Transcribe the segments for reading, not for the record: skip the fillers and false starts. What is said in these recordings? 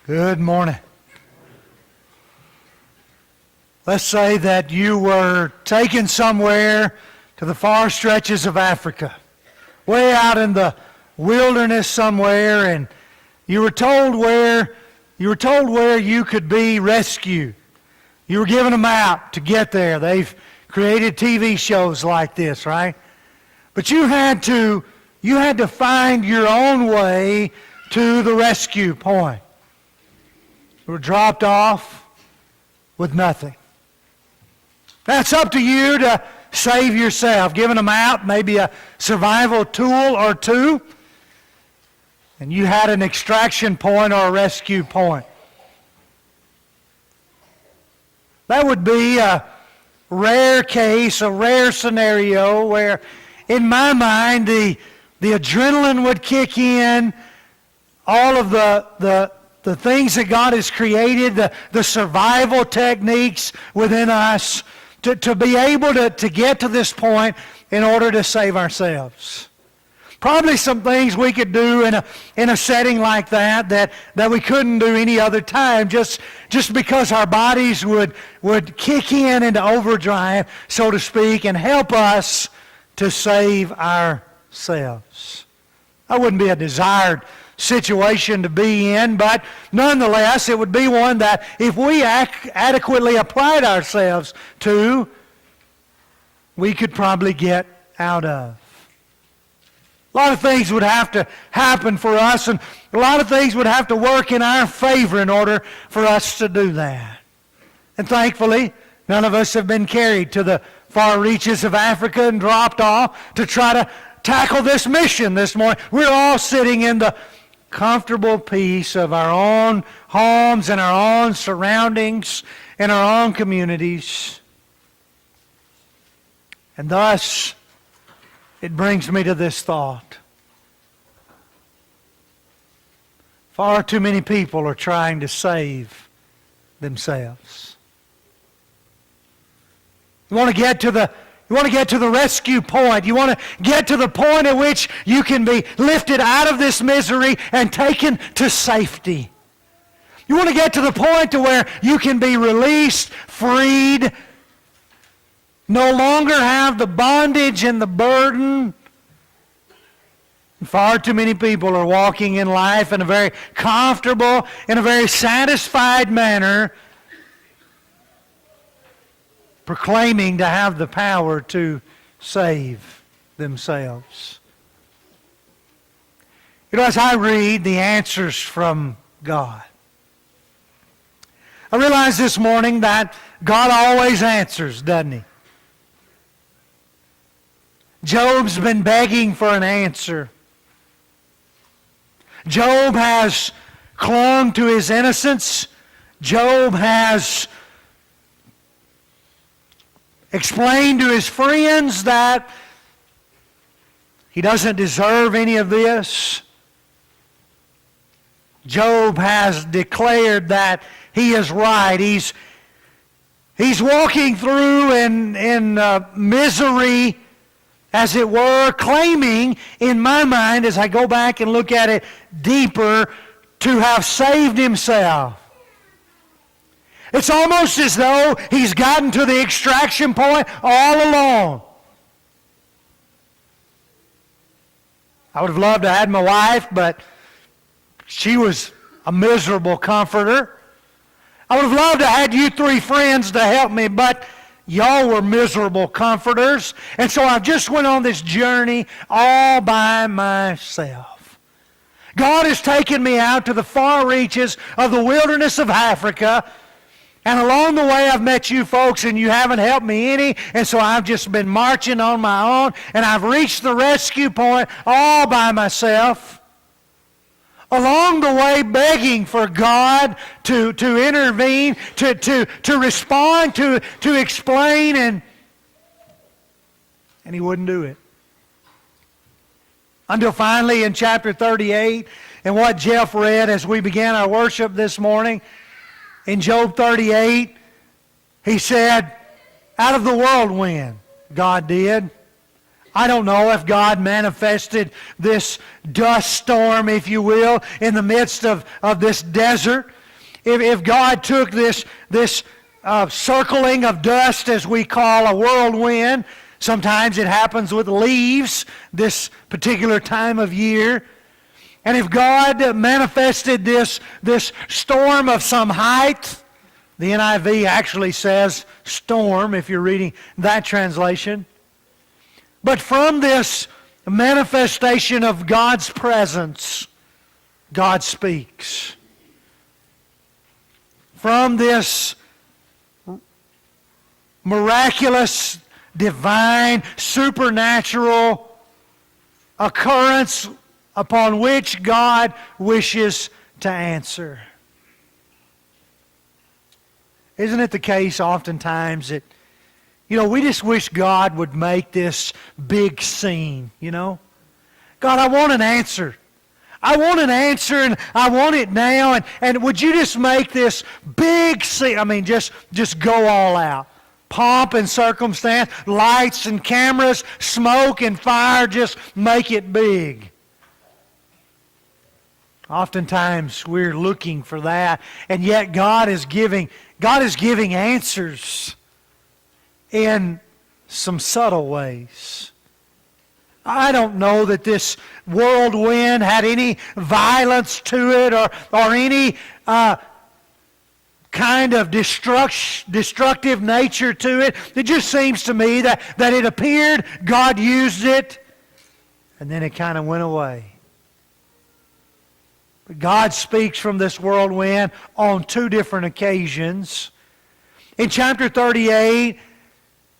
Good morning. Let's say that you were taken somewhere to the far stretches of Africa, way out in the wilderness somewhere, and you were told where you could be rescued. You were given a map to get there. They've created TV shows like this, right? But you had to find your own way to the rescue point. You were dropped off with nothing. That's up to you to save yourself. Given a map, maybe a survival tool or two, and you had an extraction point or a rescue point. That would be a rare case, a rare scenario where, in my mind, the adrenaline would kick in, all of the things that God has created, the survival techniques within us to be able to get to this point in order to save ourselves. Probably some things we could do in a setting like that we couldn't do any other time, just because our bodies would kick in into overdrive, so to speak, and help us to save ourselves. That wouldn't be a desired situation to be in, but nonetheless, it would be one that if we adequately applied ourselves to, we could probably get out of. A lot of things would have to happen for us, and a lot of things would have to work in our favor in order for us to do that. And thankfully, none of us have been carried to the far reaches of Africa and dropped off to try to tackle this mission this morning. We're all sitting in the comfortable peace of our own homes and our own surroundings and our own communities. And thus, it brings me to this thought. Far too many people are trying to save themselves. You want to get to the rescue point. You want to get to the point at which you can be lifted out of this misery and taken to safety. You want to get to the point to where you can be released, freed, no longer have the bondage and the burden. Far too many people are walking in life in a very comfortable, in a very satisfied manner, proclaiming to have the power to save themselves. You know, as I read the answers from God, I realize this morning that God always answers, doesn't He? Job's been begging for an answer. Job has clung to his innocence. Job has explained to his friends that he doesn't deserve any of this. Job has declared that he is right. He's walking through in misery, as it were, claiming, in my mind, as I go back and look at it deeper, to have saved himself. It's almost as though he's gotten to the extraction point all alone. I would have loved to have had my wife, but she was a miserable comforter. I would have loved to have had you three friends to help me, but y'all were miserable comforters. And so I just went on this journey all by myself. God has taken me out to the far reaches of the wilderness of Africa. And along the way, I've met you folks, and you haven't helped me any. And so I've just been marching on my own. And I've reached the rescue point all by myself. Along the way, begging for God to intervene, to respond, to explain, and He wouldn't do it. Until finally in chapter 38, and what Jeff read as we began our worship this morning, in Job 38, he said, out of the whirlwind, God did, I don't know if God manifested this dust storm, if you will, in the midst of this desert. If God took this circling of dust, as we call a whirlwind, sometimes it happens with leaves this particular time of year. And if God manifested this storm of some height, the NIV actually says storm, if you're reading that translation. But from this manifestation of God's presence, God speaks. From this miraculous, divine, supernatural occurrence upon which God wishes to answer. Isn't it the case oftentimes that, we just wish God would make this big scene, God, I want an answer. I want an answer, and I want it now, and would you just make this big scene? I mean, just go all out. Pomp and circumstance, lights and cameras, smoke and fire, just make it big. Oftentimes we're looking for that, and yet God is giving answers in some subtle ways. I don't know that this whirlwind had any violence to it or any kind of destructive nature to it. It just seems to me that it appeared, God used it, and then it kind of went away. But God speaks from this whirlwind on two different occasions. In chapter 38,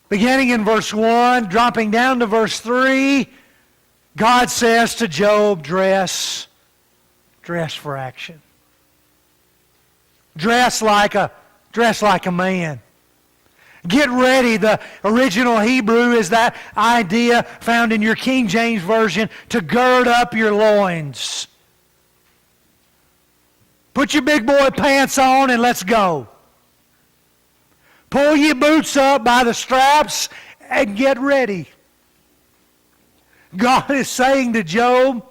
beginning in verse 1, dropping down to verse 3, God says to Job, dress for action. Dress like a man. Get ready. The original Hebrew is that idea found in your King James Version, to gird up your loins. Put your big boy pants on and let's go. Pull your boots up by the straps and get ready. God is saying to Job,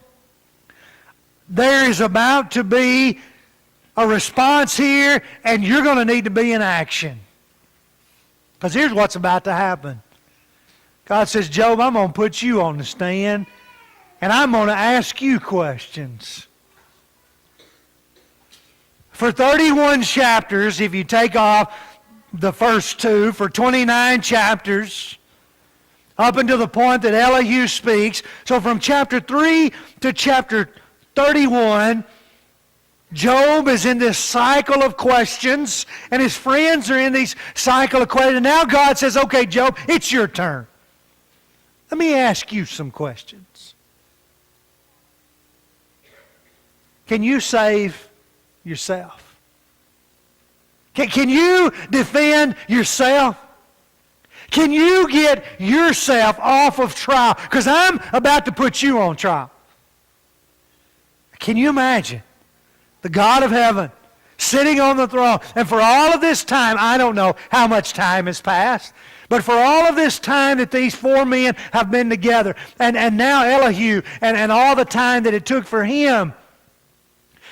there is about to be a response here, and you're going to need to be in action. Because here's what's about to happen. God says, Job, I'm going to put you on the stand, and I'm going to ask you questions. For 31 chapters, if you take off the first two, for 29 chapters, up until the point that Elihu speaks. So from chapter 3 to chapter 31, Job is in this cycle of questions, and his friends are in these cycle of questions. And now God says, okay, Job, it's your turn. Let me ask you some questions. Can you save yourself? Can you defend yourself? Can you get yourself off of trial? Because I'm about to put you on trial. Can you imagine the God of heaven sitting on the throne? And for all of this time, I don't know how much time has passed, but for all of this time that these four men have been together, and now Elihu, and all the time that it took for him,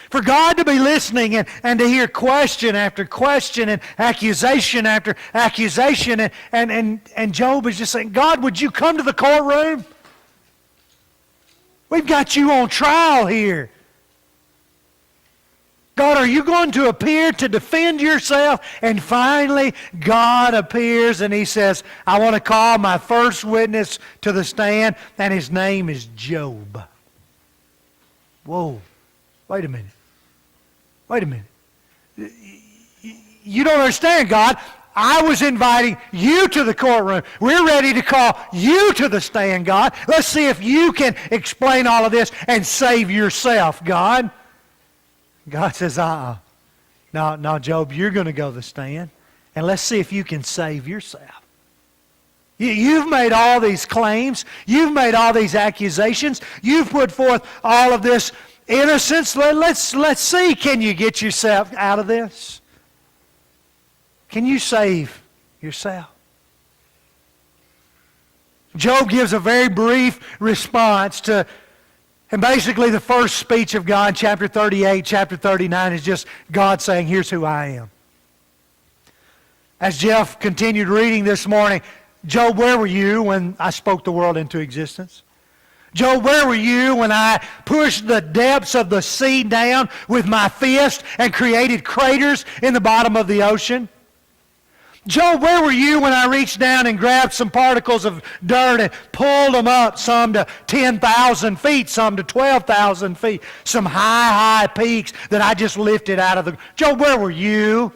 for God to be listening and to hear question after question and accusation after accusation, and Job is just saying, God, would you come to the courtroom? We've got you on trial here. God, are you going to appear to defend yourself? And finally, God appears and he says, I want to call my first witness to the stand, and his name is Job. Whoa, wait a minute. Wait a minute. You don't understand, God. I was inviting you to the courtroom. We're ready to call you to the stand, God. Let's see if you can explain all of this and save yourself, God. God says, No, Job, you're going to go to the stand, and let's see if you can save yourself. You've made all these claims. You've made all these accusations. You've put forth all of this innocence. Let's see, can you get yourself out of this? Can you save yourself? Job gives a very brief response to, and basically the first speech of God, chapter 38, chapter 39, is just God saying, here's who I am. As Jeff continued reading this morning, Job, where were you when I spoke the world into existence? Job, where were you when I pushed the depths of the sea down with my fist and created craters in the bottom of the ocean? Job, where were you when I reached down and grabbed some particles of dirt and pulled them up, some to 10,000 feet, some to 12,000 feet, some high peaks that I just lifted out of the... Job, where were you?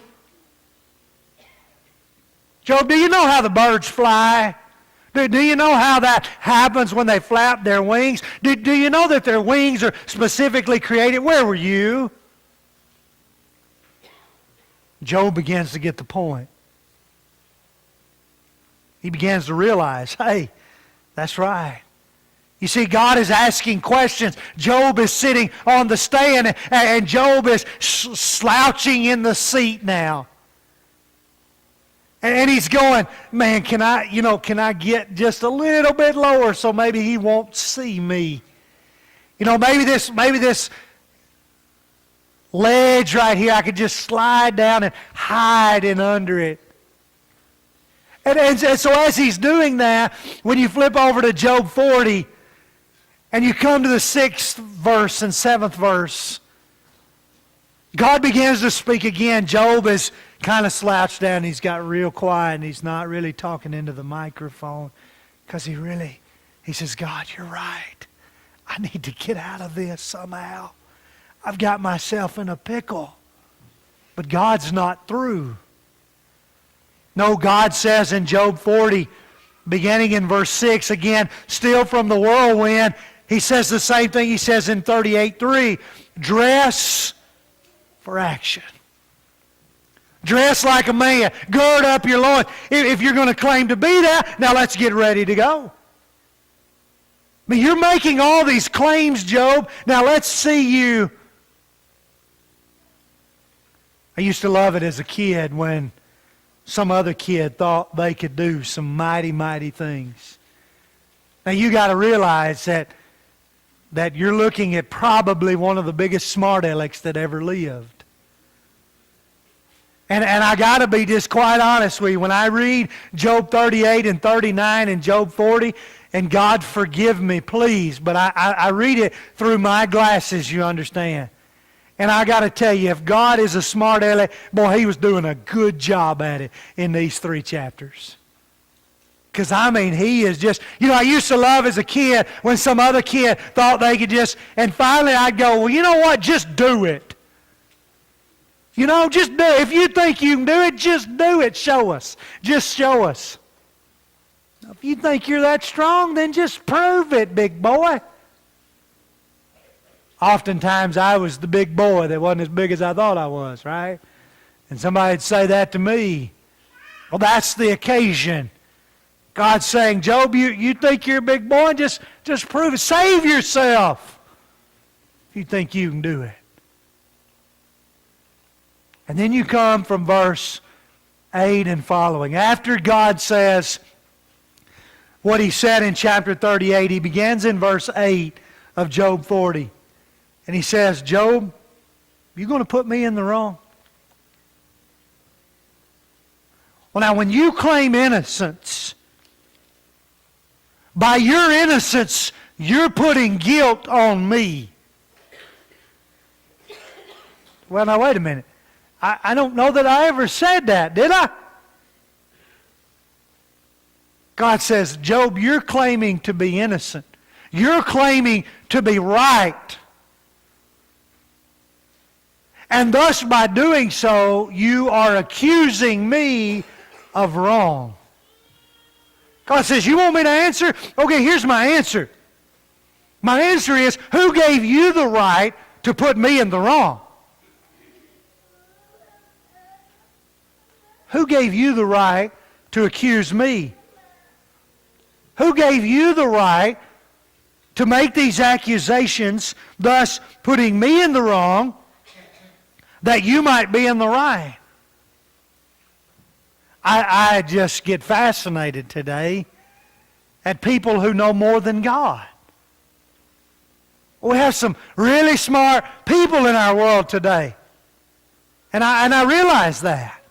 Job, do you know how the birds fly? Do you know how that happens when they flap their wings? Do you know that their wings are specifically created? Where were you? Job begins to get the point. He begins to realize, hey, that's right. You see, God is asking questions. Job is sitting on the stand, and Job is slouching in the seat now. And he's going, man, can I get just a little bit lower so maybe he won't see me? Maybe this ledge right here, I could just slide down and hide in under it. And so as he's doing that, when you flip over to Job 40, and you come to the 6th verse and 7th verse, God begins to speak again. Job is kind of slouched down. He's got real quiet, and he's not really talking into the microphone because he says, God, you're right. I need to get out of this somehow. I've got myself in a pickle. But God's not through. No, God says in Job 40, beginning in verse 6, again, still from the whirlwind, he says the same thing he says in 38:3. Dress for action. Dress like a man. Gird up your loins. If you're going to claim to be that, now let's get ready to go. I mean, you're making all these claims, Job. Now let's see you. I used to love it as a kid when some other kid thought they could do some mighty, mighty things. Now you got to realize that you're looking at probably one of the biggest smart alecks that ever lived. And I got to be just quite honest with you. When I read Job 38 and 39 and Job 40, and God forgive me, please, but I read it through my glasses, you understand. And I got to tell you, if God is a smart aleck, boy, he was doing a good job at it in these 3 chapters. Because, I mean, he is just... I used to love as a kid when some other kid thought they could just... And finally I'd go, well, you know what? Just do it. Just do it. If you think you can do it, just do it. Show us. Just show us. If you think you're that strong, then just prove it, big boy. Oftentimes I was the big boy that wasn't as big as I thought I was, right? And somebody'd say that to me. Well, that's the occasion. God's saying, Job, you think you're a big boy? Just prove it. Save yourself if you think you can do it. And then you come from verse 8 and following. After God says what he said in chapter 38, he begins in verse 8 of Job 40. And he says, Job, you going to put me in the wrong? Well, now, when you claim innocence, by your innocence, you're putting guilt on me. Well, now, wait a minute. I don't know that I ever said that, did I? God says, Job, you're claiming to be innocent. You're claiming to be right. And thus, by doing so, you are accusing me of wrong. God says, you want me to answer? Okay, here's my answer. My answer is, who gave you the right to put me in the wrong? Who gave you the right to accuse me? Who gave you the right to make these accusations, thus putting me in the wrong, that you might be in the right? I just get fascinated today at people who know more than God. We have some really smart people in our world today. And I realize that.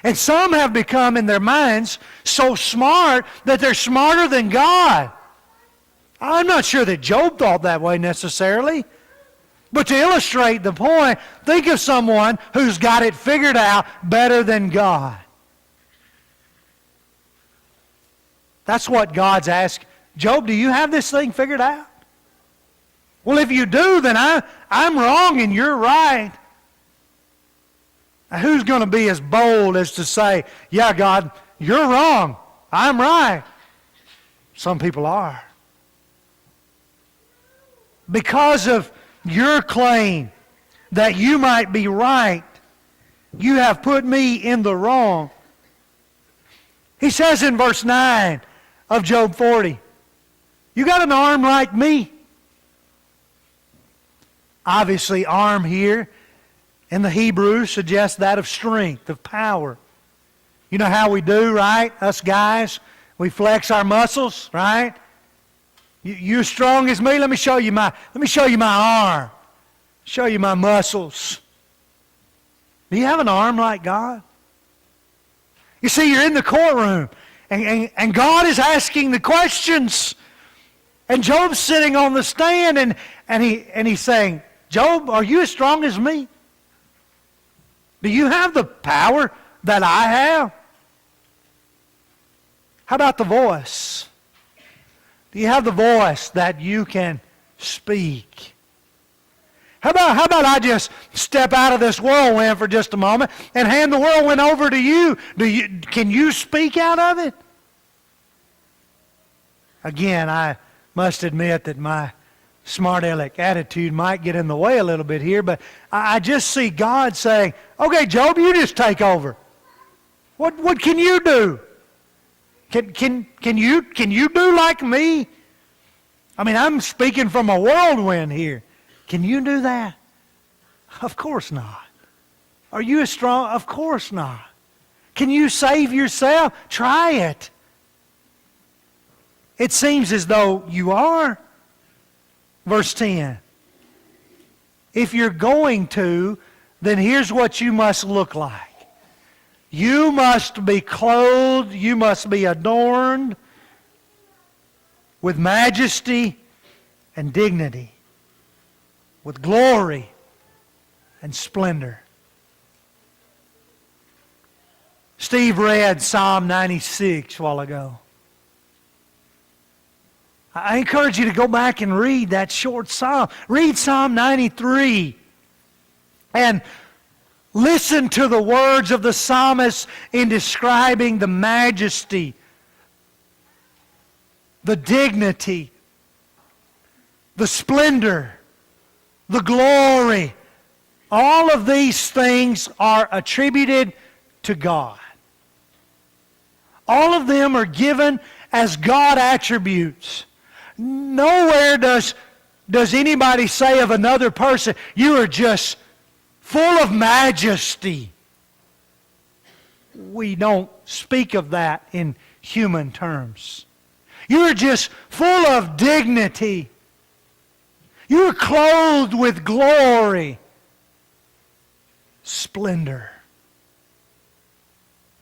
And some have become, in their minds, so smart that they're smarter than God. I'm not sure that Job thought that way necessarily. But to illustrate the point, think of someone who's got it figured out better than God. That's what God's asked. Job, do you have this thing figured out? Well, if you do, then I'm wrong and you're right. Now, who's going to be as bold as to say, yeah, God, you're wrong, I'm right? Some people are. Because of your claim that you might be right, you have put me in the wrong. He says in verse 9 of Job 40, you got an arm like me. Obviously, arm here in the Hebrew suggests that of strength, of power. You know how we do, right? Us guys, we flex our muscles, right? You as strong as me? Let me show you my arm. Show you my muscles. Do you have an arm like God? You see, you're in the courtroom, and God is asking the questions. And Job's sitting on the stand, and he's saying, Job, are you as strong as me? Do you have the power that I have? How about the voice? Do you have the voice that you can speak? How about I just step out of this whirlwind for just a moment and hand the whirlwind over to you? Can you speak out of it? Again, I must admit that my smart aleck attitude might get in the way a little bit here, but I just see God saying, okay, Job, you just take over. What can you do? Can you do like me? I mean, I'm speaking from a whirlwind here. Can you do that? Of course not. Are you as strong? Of course not. Can you save yourself? Try it. It seems as though you are. Verse 10. If you're going to, then here's what you must look like. You must be clothed, you must be adorned with majesty and dignity, with glory and splendor. Steve read Psalm 96 a while ago. I encourage you to go back and read that short psalm. Read Psalm 93 and listen to the words of the psalmist in describing the majesty, the dignity, the splendor, the glory. All of these things are attributed to God. All of them are given as God attributes. Nowhere does anybody say of another person, you are just full of majesty. We don't speak of that in human terms. You are just full of dignity. You are clothed with glory, splendor.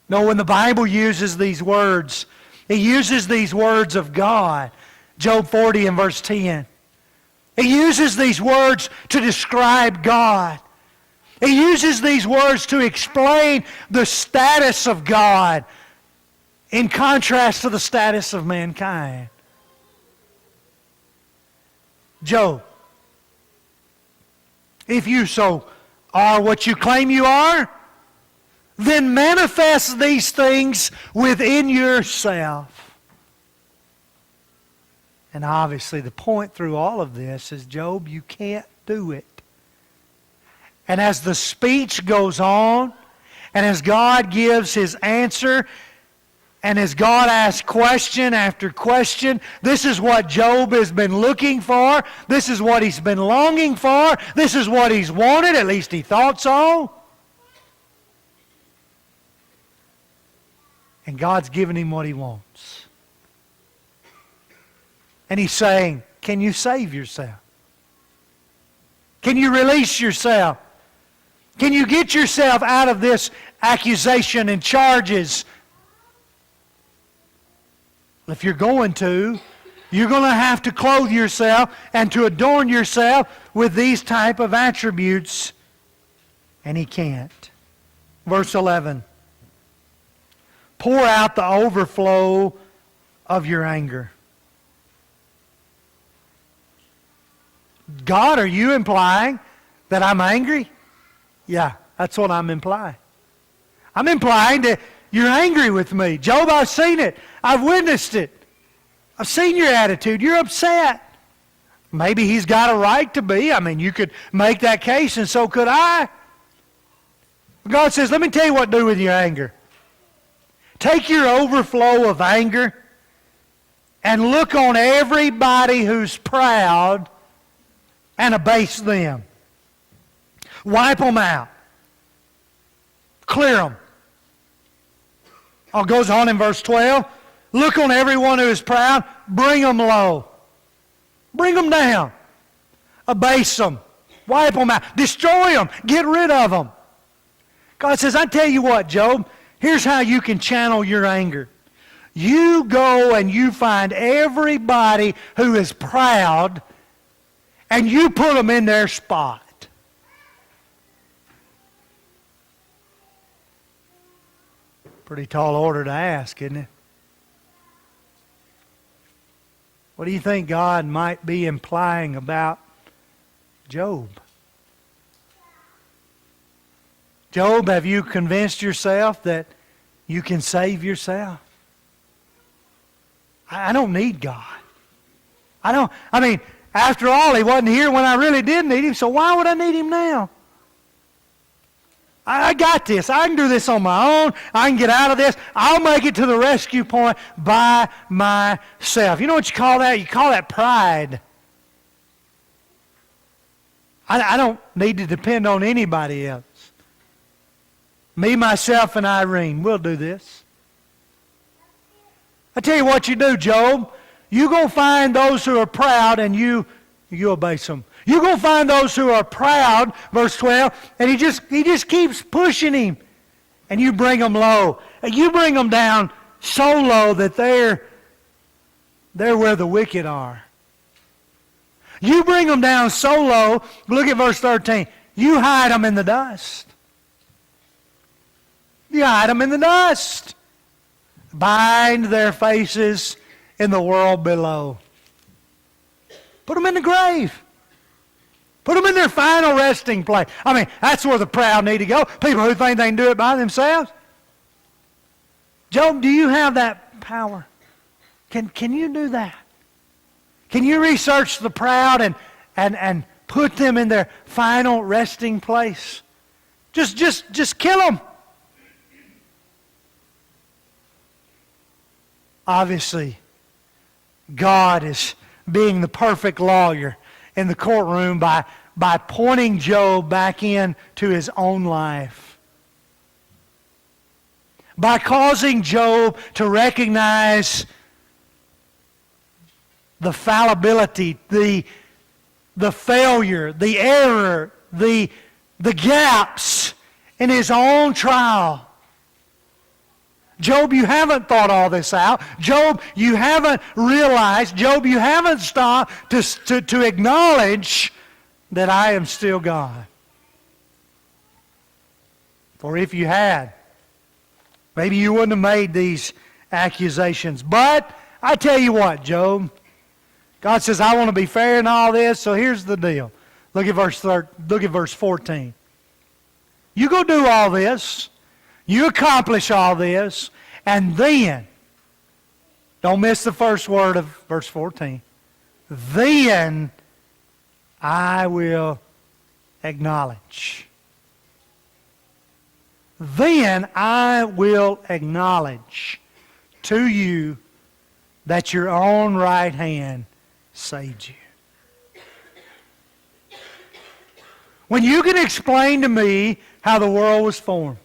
No, when the Bible uses these words, it uses these words of God. Job 40 and verse 10. It uses these words to describe God. It uses these words to explain the status of God in contrast to the status of mankind. Job, if you so are what you claim you are, then manifest these things within yourself. And obviously the point through all of this is, Job, you can't do it. And as the speech goes on, and as God gives His answer, and as God asks question after question, this is what Job has been looking for. This is what he's been longing for. This is what he's wanted, at least he thought so. And God's given him what he wants. And He's saying, can you save yourself? Can you release yourself? Can you get yourself out of this accusation and charges? If you're going to have to clothe yourself and to adorn yourself with these type of attributes. And He can't. Verse 11. Pour out the overflow of your anger. God, are you implying that I'm angry? Yeah, that's what I'm implying. I'm implying that you're angry with me. Job, I've seen it. I've witnessed it. I've seen your attitude. You're upset. Maybe he's got a right to be. I mean, you could make that case, and so could I. God says, let me tell you what to do with your anger. Take your overflow of anger and look on everybody who's proud and abase them. Wipe them out. Clear them. It goes on in verse 12. Look on everyone who is proud. Bring them low. Bring them down. Abase them. Wipe them out. Destroy them. Get rid of them. God says, I tell you what, Job, here's how you can channel your anger. You go and you find everybody who is proud and you put them in their spot. Pretty tall order to ask, isn't it? What do you think God might be implying about Job? Job, have you convinced yourself that you can save yourself? I don't need God. After all, He wasn't here when I really did need Him, so why would I need Him now? I got this. I can do this on my own. I can get out of this. I'll make it to the rescue point by myself. You know what you call that? You call that pride. I don't need to depend on anybody else. Me, myself, and Irene, we'll do this. I tell you what you do, Job. You go find those who are proud and you abase them. You go find those who are proud, verse 12, and he just keeps pushing him. And you bring them low. And you bring them down so low that they're where the wicked are. You bring them down so low, look at verse 13, you hide them in the dust. You hide them in the dust. Bind their faces in the world below. Put them in the grave. Put them in their final resting place. That's where the proud need to go. People who think they can do it by themselves. Job, do you have that power? Can you do that? Can you research the proud and put them in their final resting place? Just kill them. Obviously, God is being the perfect lawyer in the courtroom by pointing Job back into his own life. By causing Job to recognize the fallibility, the failure, the error, the gaps in his own trial. Job, you haven't thought all this out. Job, you haven't realized. Job, you haven't stopped to acknowledge that I am still God. For if you had, maybe you wouldn't have made these accusations. But I tell you what, Job, God says, I want to be fair in all this, so here's the deal. Look at verse 14. You go do all this. You accomplish all this, and then, don't miss the first word of verse 14, then I will acknowledge. Then I will acknowledge to you that your own right hand saved you. When you can explain to me how the world was formed,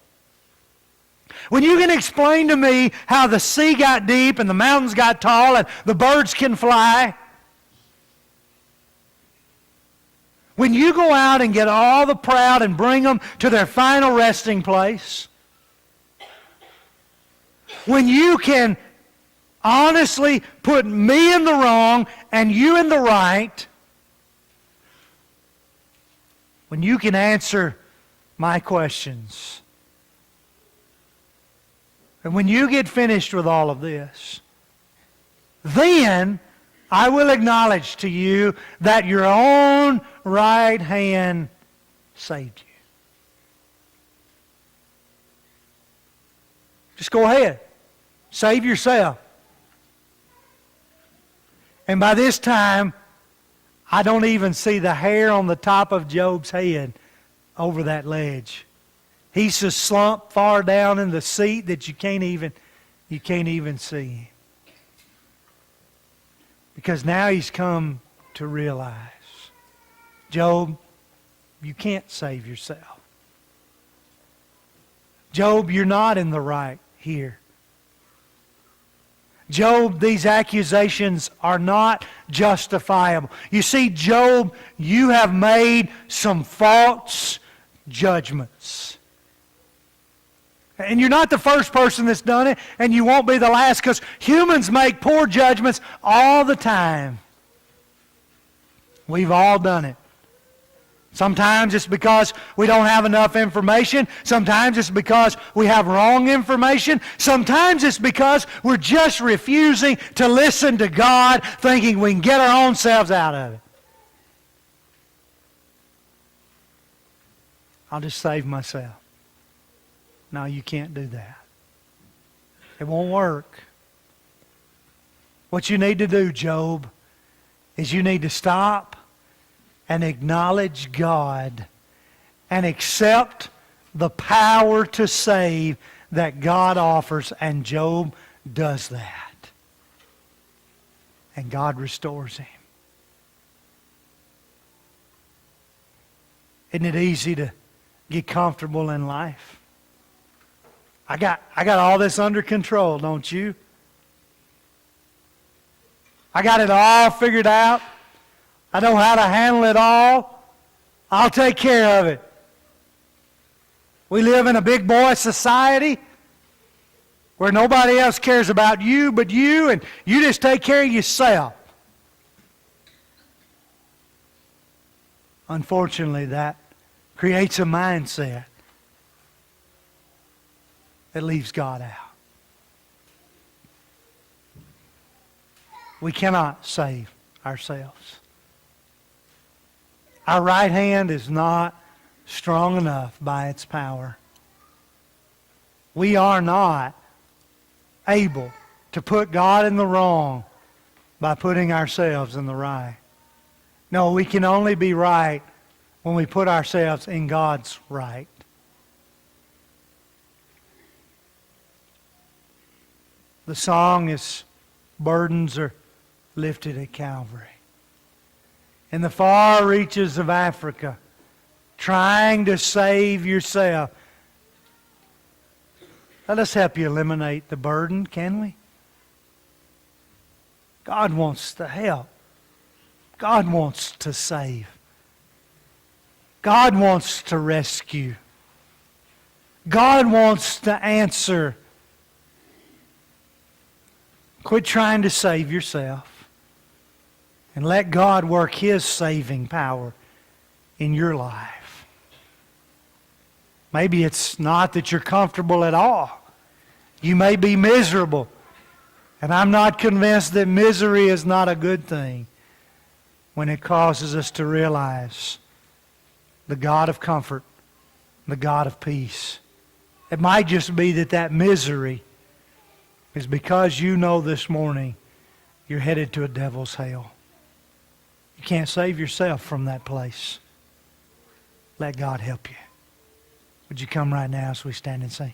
when you can explain to me how the sea got deep and the mountains got tall and the birds can fly, When you go out and get all the proud and bring them to their final resting place, when you can honestly put me in the wrong and you in the right, when you can answer my questions, and when you get finished with all of this, then I will acknowledge to you that your own right hand saved you. Just go ahead. Save yourself. And by this time, I don't even see the hair on the top of Job's head over that ledge. He's so slumped far down in the seat that you can't even see him. Because now he's come to realize, Job, you can't save yourself. Job, you're not in the right here. Job, these accusations are not justifiable. You see, Job, you have made some false judgments. And you're not the first person that's done it, and you won't be the last, because humans make poor judgments all the time. We've all done it. Sometimes it's because we don't have enough information. Sometimes it's because we have wrong information. Sometimes it's because we're just refusing to listen to God, thinking we can get our own selves out of it. I'll just save myself. No, you can't do that. It won't work. What you need to do, Job, is you need to stop and acknowledge God and accept the power to save that God offers, and Job does that. And God restores him. Isn't it easy to get comfortable in life? I got all this under control, don't you? I got it all figured out. I know how to handle it all. I'll take care of it. We live in a big boy society where nobody else cares about you but you, and you just take care of yourself. Unfortunately, that creates a mindset that leaves God out. We cannot save ourselves. Our right hand is not strong enough by its power. We are not able to put God in the wrong by putting ourselves in the right. No, we can only be right when we put ourselves in God's right. The song is, burdens are lifted at Calvary. In the far reaches of Africa, trying to save yourself. Let us help you eliminate the burden, can we? God wants to help. God wants to save. God wants to rescue. God wants to answer. Quit trying to save yourself and let God work His saving power in your life. Maybe it's not that you're comfortable at all. You may be miserable. And I'm not convinced that misery is not a good thing when it causes us to realize the God of comfort, the God of peace. It might just be that misery is because you know this morning you're headed to a devil's hell. You can't save yourself from that place. Let God help you. Would you come right now as we stand and sing?